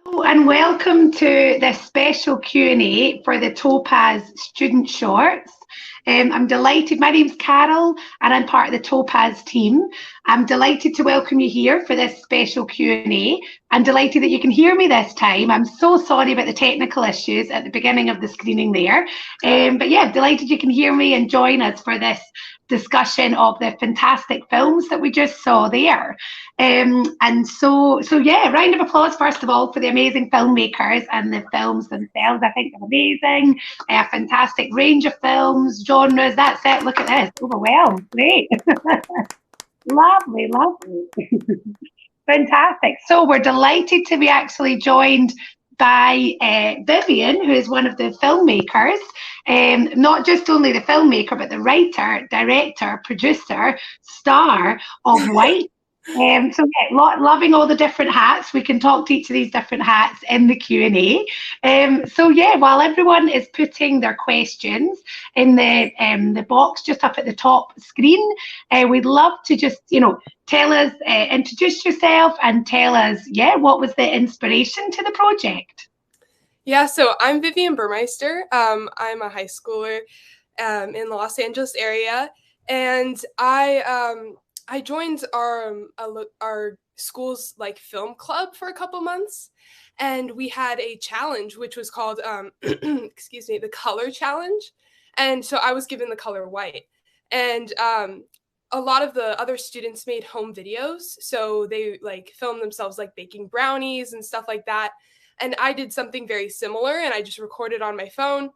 And welcome to this special Q&A for the Topaz Student Shorts. I'm delighted. My name's Carol and I'm part of the Topaz team. I'm delighted to welcome you here for this special Q&A. I'm delighted that you can hear me this time. I'm so sorry about the technical issues at the beginning of the screening there. But yeah, delighted you can hear me and join us for this discussion of the fantastic films that we just saw there. So yeah, round of applause first of all for the amazing filmmakers and the films themselves. I think they're amazing. A fantastic range of films, genres. That's it. Look at this. Overwhelmed. Great. Lovely, lovely. Fantastic. So we're delighted to be actually joined by Vivian, who is one of the filmmakers, not just only the filmmaker, but the writer, director, producer, star of White. So yeah, loving all the different hats. We can talk to each of these different hats in the Q&A. So yeah, while everyone is putting their questions in the box just up at the top screen, we'd love to just, tell us, introduce yourself and tell us, what was the inspiration to the project? Yeah, so I'm Vivian Burmeister. I'm a high schooler in the Los Angeles area, and I joined our school's film club for a couple months, and we had a challenge which was called excuse me, the color challenge. And so I was given the color white, and a lot of the other students made home videos, so they filmed themselves baking brownies and stuff like that. And I did something very similar, and I just recorded on my phone.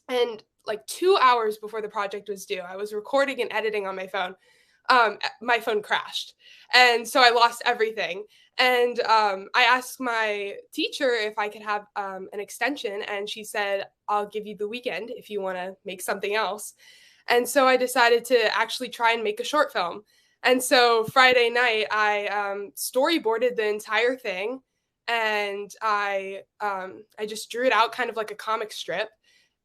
And 2 hours before the project was due, I was recording and editing on my phone. My phone crashed, and so I lost everything. And I asked my teacher if I could have an extension, and she said, "I'll give you the weekend if you want to make something else." And so I decided to actually try and make a short film. And so Friday night, I storyboarded the entire thing, and I just drew it out kind of like a comic strip.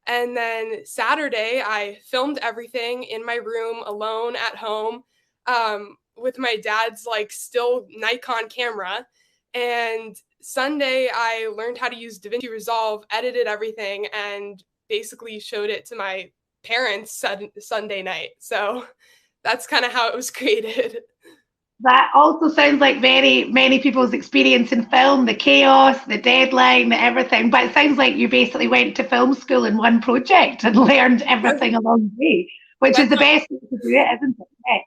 And then Saturday, I filmed everything in my room alone at home with my dad's still Nikon camera. And Sunday, I learned how to use DaVinci Resolve, edited everything, and basically showed it to my parents Sunday night. So that's kind of how it was created. That also sounds like very many people's experience in film, the chaos, the deadline, the everything. But it sounds like you basically went to film school in one project and learned everything along the way, which is the best way to do it, isn't it? Yeah.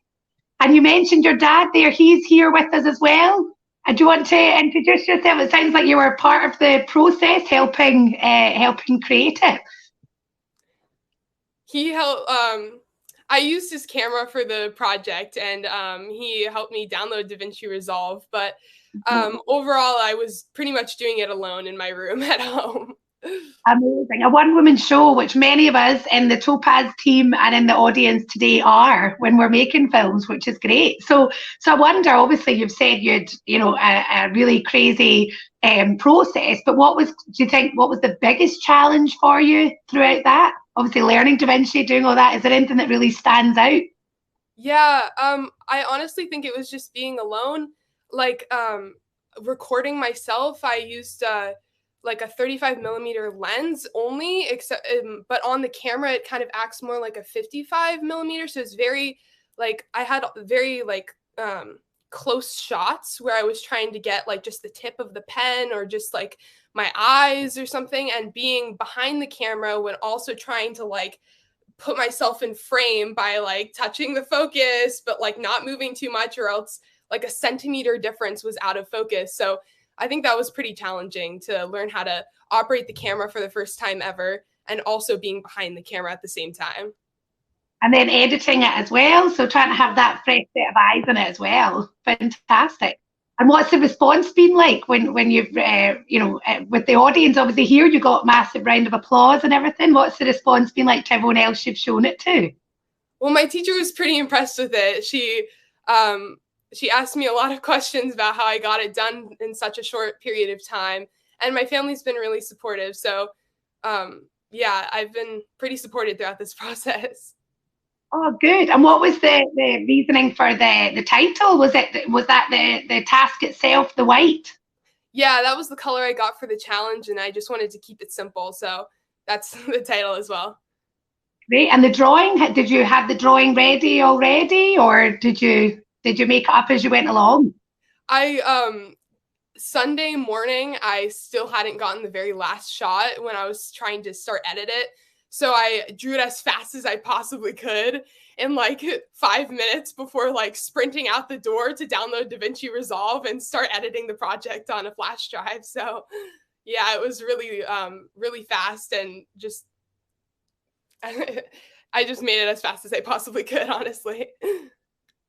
And you mentioned your dad there. He's here with us as well. And do you want to introduce yourself? It sounds like you were part of the process, helping create it. He helped. I used his camera for the project, and he helped me download DaVinci Resolve. But overall, I was pretty much doing it alone in my room at home. Amazing. A one-woman show, which many of us in the Topaz team and in the audience today are when we're making films, which is great. So I wonder, obviously you've said you'd, a really crazy process, but do you think, what was the biggest challenge for you throughout that? Obviously learning DaVinci, doing all that. Is there anything that really stands out? Yeah, I honestly think it was just being alone, recording myself. I used a 35 millimeter lens only, except but on the camera it kind of acts more like a 55 millimeter, so it's very I had very close shots where I was trying to get just the tip of the pen or just my eyes or something, and being behind the camera when also trying to put myself in frame by touching the focus but not moving too much, or else a centimeter difference was out of focus. So I think that was pretty challenging to learn how to operate the camera for the first time ever, and also being behind the camera at the same time. And then editing it as well. So trying to have that fresh set of eyes in it as well. Fantastic. And what's the response been like when you've, with the audience? Obviously here you got massive round of applause and everything. What's the response been like to everyone else you've shown it to? Well, my teacher was pretty impressed with it. She asked me a lot of questions about how I got it done in such a short period of time. And my family's been really supportive. So yeah, I've been pretty supported throughout this process. Oh, good. And what was the reasoning for the title? Was that the task itself, the white? Yeah, that was the color I got for the challenge, and I just wanted to keep it simple. So that's the title as well. Great. And the drawing, did you have the drawing ready already, or did you make it up as you went along? I Sunday morning, I still hadn't gotten the very last shot when I was trying to start edit it. So I drew it as fast as I possibly could in like 5 minutes before like sprinting out the door to download DaVinci Resolve and start editing the project on a flash drive. So yeah, it was really, really fast and just, I just made it as fast as I possibly could, honestly.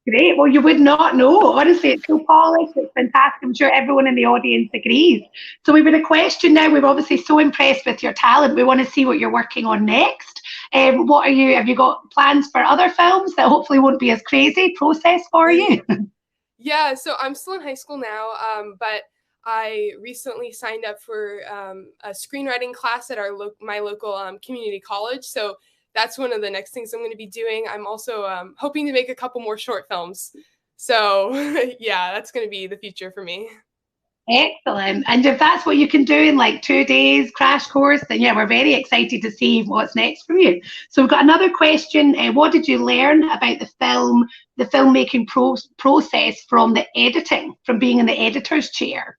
Great. Well, you would not know. Honestly, it's so polished. It's fantastic. I'm sure everyone in the audience agrees. So we've got a question now. We're obviously so impressed with your talent. We want to see what you're working on next. What are you? Have you got plans for other films that hopefully won't be as crazy process for you? Yeah, so I'm still in high school now, but I recently signed up for a screenwriting class at my local community college. So that's one of the next things I'm going to be doing. I'm also hoping to make a couple more short films. So yeah, that's going to be the future for me. Excellent. And if that's what you can do in like 2 days crash course, then yeah, we're very excited to see what's next for you. So we've got another question. What did you learn about the filmmaking process from the editing, from being in the editor's chair?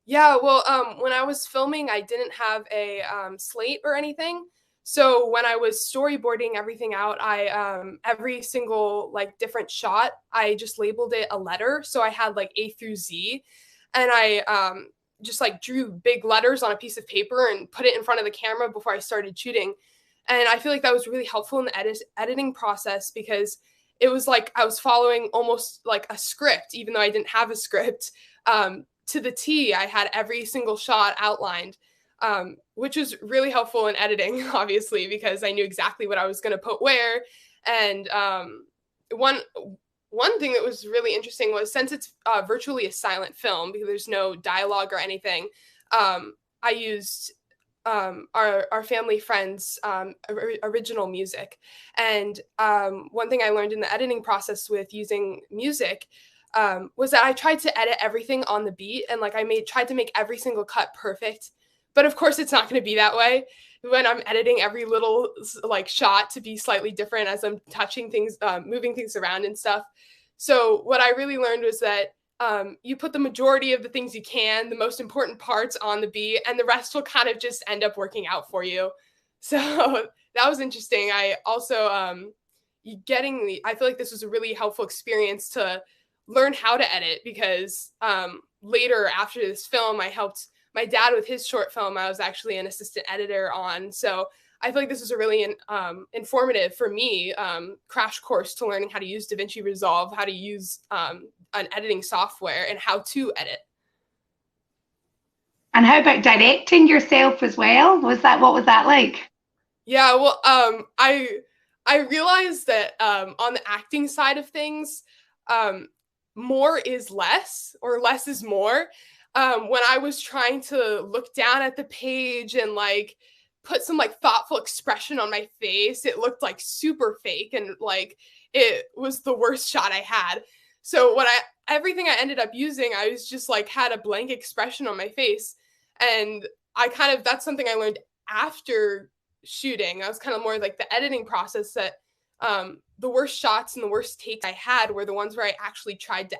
Yeah, well, when I was filming, I didn't have a slate or anything. So when I was storyboarding everything out, I every single like different shot, I just labeled it a letter. So I had like A through Z, and I just like drew big letters on a piece of paper and put it in front of the camera before I started shooting. And I feel like that was really helpful in the editing process because it was like I was following almost like a script, even though I didn't have a script. To the T, I had every single shot outlined, which was really helpful in editing, obviously, because I knew exactly what I was going to put where. And one thing that was really interesting was since it's virtually a silent film because there's no dialogue or anything, I used our family friends' original music. And one thing I learned in the editing process with using music was that I tried to edit everything on the beat and like tried to make every single cut perfect. But of course, it's not going to be that way when I'm editing every little like shot to be slightly different as I'm touching things, moving things around and stuff. So what I really learned was that you put the majority of the things you can, the most important parts on the beat, and the rest will kind of just end up working out for you. So that was interesting. I also I feel like this was a really helpful experience to learn how to edit because later after this film, I helped my dad with his short film. I was actually an assistant editor on. So I feel like this was a really informative for me crash course to learning how to use DaVinci Resolve, how to use an editing software, and how to edit. And how about directing yourself as well? What was that like? Yeah, well, I realized that on the acting side of things, more is less or less is more. When I was trying to look down at the page and like put some like thoughtful expression on my face, it looked like super fake and like it was the worst shot I had. So everything I ended up using, I was just like had a blank expression on my face. And that's something I learned after shooting. I was kind of more like the editing process that the worst shots and the worst takes I had were the ones where I actually tried to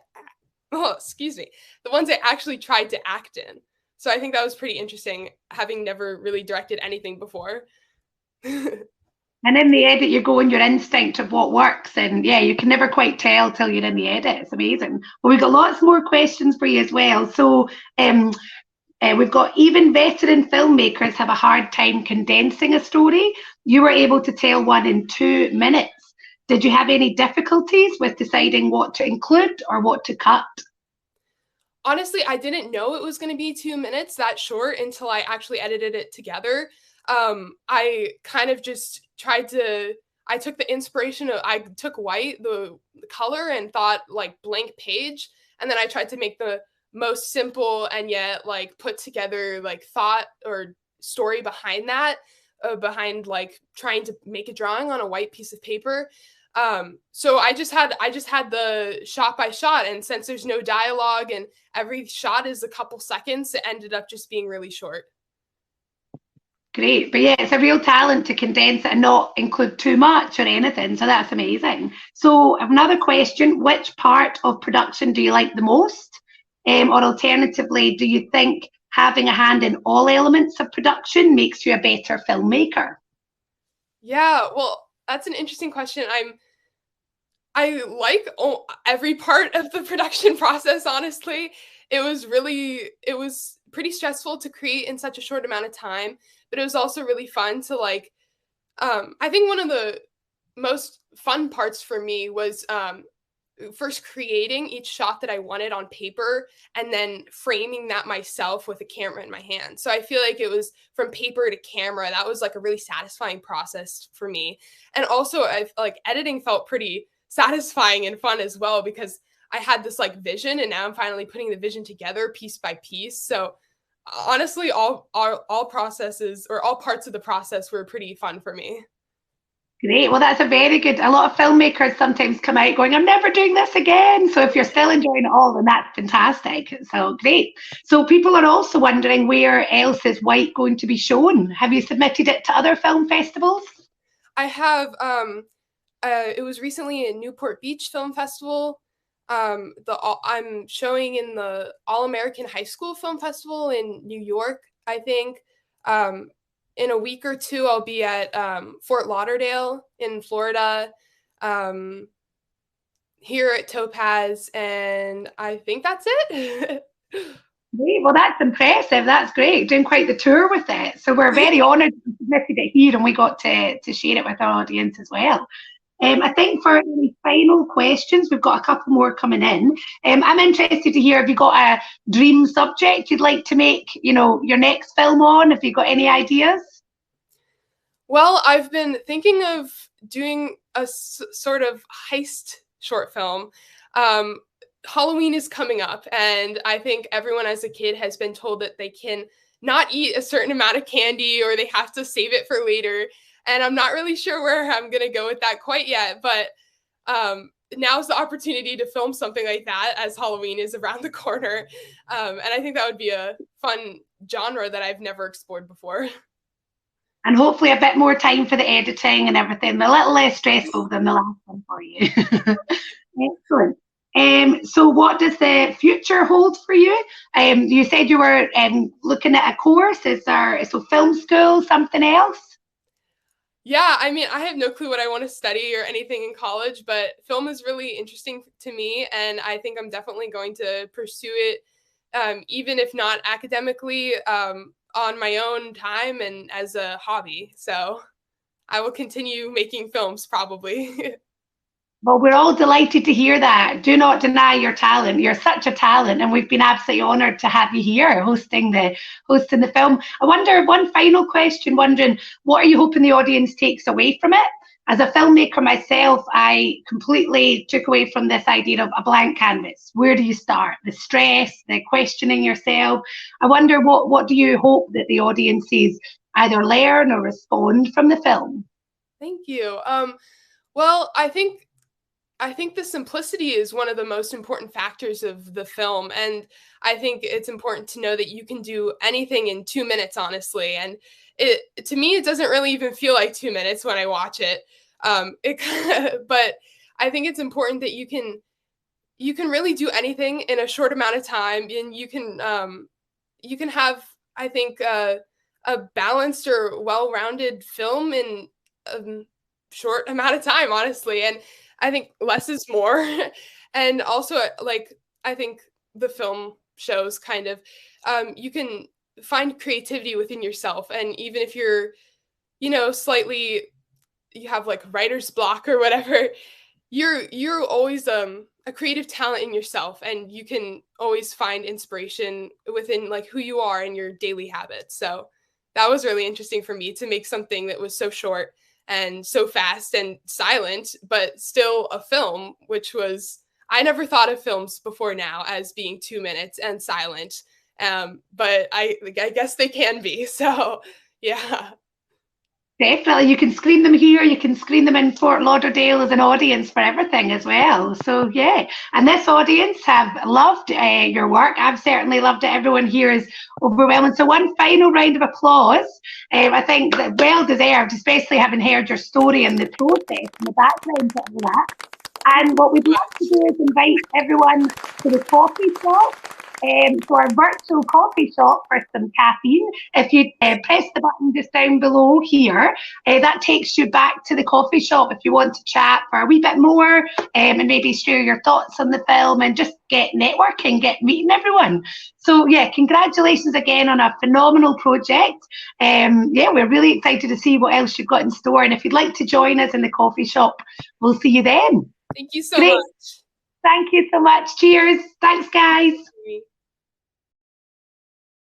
the ones I actually tried to act in. So I think that was pretty interesting, having never really directed anything before. And in the edit, you go on your instinct of what works. And yeah, you can never quite tell till you're in the edit. It's amazing. Well, we've got lots more questions for you as well. So we've got even veteran filmmakers have a hard time condensing a story. You were able to tell one in 2 minutes. Did you have any difficulties with deciding what to include or what to cut? Honestly, I didn't know it was going to be 2 minutes that short until I actually edited it together. I kind of just I took the inspiration I took white, the color, and thought like blank page. And then I tried to make the most simple and yet like put together like thought or story behind that, behind like trying to make a drawing on a white piece of paper. So I just had the shot by shot, and since there's no dialogue and every shot is a couple seconds, it ended up just being really short. Great. But yeah, it's a real talent to condense it and not include too much or anything. So that's amazing. So another question, which part of production do you like the most? Or alternatively, do you think having a hand in all elements of production makes you a better filmmaker? Yeah, well, that's an interesting question. I like every part of the production process, honestly. It was pretty stressful to create in such a short amount of time, but it was also really fun to like I think one of the most fun parts for me was first creating each shot that I wanted on paper and then framing that myself with a camera in my hand. So I feel like it was from paper to camera. That was like a really satisfying process for me. And also I like editing felt pretty satisfying and fun as well because I had this like vision and now I'm finally putting the vision together piece by piece. So honestly all processes or all parts of the process were pretty fun for me. Great. Well, that's a very good. A lot of filmmakers sometimes come out going, I'm never doing this again. So if you're still enjoying it all, then that's fantastic. So great. So people are also wondering where else is White going to be shown? Have you submitted it to other film festivals? I have it was recently in Newport Beach Film Festival. I'm showing in the All American High School Film Festival in New York, I think. Um, in a week or two, I'll be at Fort Lauderdale in Florida, um, here at Topaz, and I think that's it. Great. Well, that's impressive. That's great. Doing quite the tour with it. So we're very honoured you submitted it here and we got to share it with our audience as well. I think for any final questions, we've got a couple more coming in. I'm interested to hear, have you got a dream subject you'd like to make, your next film on? Have you got any ideas? Well, I've been thinking of doing a sort of heist short film. Um, Halloween is coming up, and I think everyone as a kid has been told that they can not eat a certain amount of candy or they have to save it for later. And I'm not really sure where I'm going to go with that quite yet, but now's the opportunity to film something like that as Halloween is around the corner. And I think that would be a fun genre that I've never explored before. And hopefully a bit more time for the editing and everything, a little less stressful than the last one for you. Excellent. So what does the future hold for you? You said you were looking at a course. Is there film school, something else? Yeah, I mean, I have no clue what I want to study or anything in college, but film is really interesting to me, and I think I'm definitely going to pursue it, even if not academically, on my own time and as a hobby. So I will continue making films probably. Well, we're all delighted to hear that. Do not deny your talent. You're such a talent, and we've been absolutely honoured to have you here hosting the film. I wonder, one final question, wondering what are you hoping the audience takes away from it? As a filmmaker myself, I completely took away from this idea of a blank canvas. Where do you start? The stress, the questioning yourself. I wonder what do you hope that the audiences either learn or respond from the film? Thank you. Well, I think the simplicity is one of the most important factors of the film. And I think it's important to know that you can do anything in 2 minutes, honestly. And to me, it doesn't really even feel like 2 minutes when I watch it. But I think it's important that you can really do anything in a short amount of time, and you can have, I think, a balanced or well-rounded film in a short amount of time, honestly. And I think less is more. And also, like, I think the film shows kind of, you can find creativity within yourself. And even if you're, slightly, you have like writer's block or whatever, you're always a creative talent in yourself, and you can always find inspiration within like who you are and your daily habits. So that was really interesting for me to make something that was so short and so fast and silent, but still a film, which was, I never thought of films before now as being 2 minutes and silent. But I guess they can be. So yeah. Definitely, you can screen them here, you can screen them in Fort Lauderdale as an audience for everything as well. So yeah, and this audience have loved your work. I've certainly loved it. Everyone here is overwhelming. So one final round of applause. I think that well deserved, especially having heard your story and the process and the background to all that. And what we'd love to do is invite everyone to the coffee shop, to our virtual coffee shop for some caffeine. If you press the button just down below here, that takes you back to the coffee shop if you want to chat for a wee bit more, and maybe share your thoughts on the film and just get networking, get meeting everyone. So yeah, congratulations again on a phenomenal project. Yeah, we're really excited to see what else you've got in store. And if you'd like to join us in the coffee shop, we'll see you then. Thank you so Great. much. Thank you so much. Cheers. Thanks, guys.